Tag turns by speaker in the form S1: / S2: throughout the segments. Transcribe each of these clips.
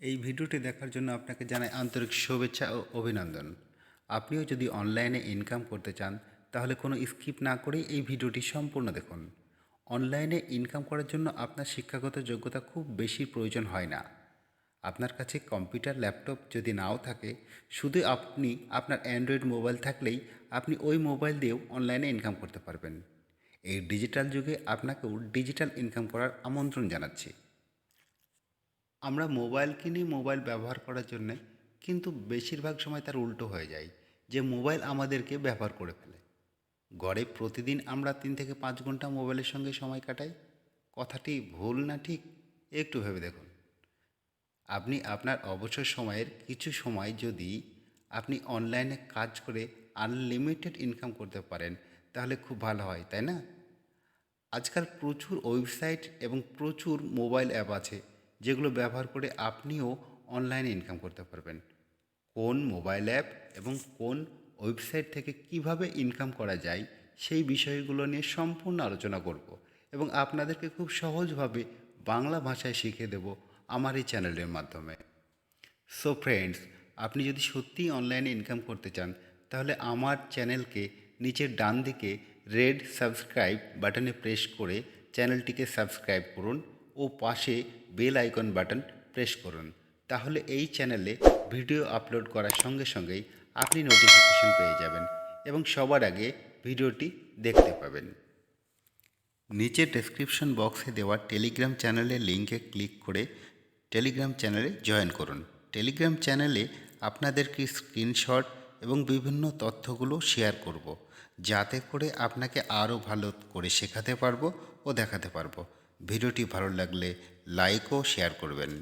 S1: এই ভিডিওটি দেখার জন্য আপনাকে জানাই আন্তরিক শুভেচ্ছা ও অভিনন্দন। আপনিও যদি অনলাইনে ইনকাম করতে চান তাহলে কোনো স্কিপ না করেই এই ভিডিওটি সম্পূর্ণ দেখুন। অনলাইনে ইনকাম করার জন্য আপনার শিক্ষাগত যোগ্যতা খুব বেশি প্রয়োজন হয় না। আপনার কাছে কম্পিউটার ল্যাপটপ যদি নাও থাকে, শুধু আপনি আপনার অ্যান্ড্রয়েড মোবাইল থাকলেই আপনি ওই মোবাইল দিয়েও অনলাইনে ইনকাম করতে পারবেন। এই ডিজিটাল যুগে আপনাকেও ডিজিটাল ইনকাম করার আমন্ত্রণ জানাচ্ছি। আমরা মোবাইল কিনি মোবাইল ব্যবহার করার জন্যে, কিন্তু বেশিরভাগ সময় তার উল্টো হয়ে যায় যে মোবাইল আমাদেরকে ব্যবহার করে ফেলে। গড়ে প্রতিদিন আমরা 3 থেকে 5 ঘন্টা মোবাইলের সঙ্গে সময় কাটাই। কথাটি ভুল না ঠিক? একটু ভেবে দেখুন। আপনি আপনার অবসর সময়ের কিছু সময় যদি আপনি অনলাইনে কাজ করে আনলিমিটেড ইনকাম করতে পারেন তাহলে খুব ভালো হয়, তাই না? আজকাল প্রচুর ওয়েবসাইট এবং প্রচুর মোবাইল অ্যাপ আছে যেগুলো ব্যবহার করে আপনিও অনলাইনে ইনকাম করতে পারবেন। কোন মোবাইল অ্যাপ এবং কোন ওয়েবসাইট থেকে কিভাবে ইনকাম করা যায় সেই বিষয়গুলো নিয়ে সম্পূর্ণ আলোচনা করব এবং আপনাদেরকে খুব সহজভাবে বাংলা ভাষায় শিখিয়ে দেব আমার এই চ্যানেলের মাধ্যমে। সো ফ্রেন্ডস, আপনি যদি সত্যিই অনলাইনে ইনকাম করতে চান তাহলে আমার চ্যানেলকে নিচের ডান দিকে রেড সাবস্ক্রাইব বাটনে প্রেস করে চ্যানেলটিকে সাবস্ক্রাইব করুন ও পাশে বেল আইকন বাটন প্রেস করুন। তাহলে এই চ্যানেলে ভিডিও আপলোড করার সঙ্গে সঙ্গেই আপনি নোটিফিকেশন পেয়ে যাবেন এবং সবার আগে ভিডিওটি দেখতে পাবেন। নিচে ডেসক্রিপশন বক্সে দেওয়া টেলিগ্রাম চ্যানেলের লিঙ্কে ক্লিক করে টেলিগ্রাম চ্যানেলে জয়েন করুন। টেলিগ্রাম চ্যানেলে আপনাদেরকে স্ক্রিনশট এবং বিভিন্ন তথ্যগুলো শেয়ার করব, যাতে করে আপনাকে আরও ভালো করে শেখাতে পারবো ও দেখাতে পারবো। ভিডিওটি ভালো লাগলে লাইক ও শেয়ার করবেন।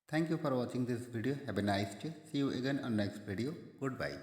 S1: Thank you for watching this video. Have a nice day. See you again on next video. Good by.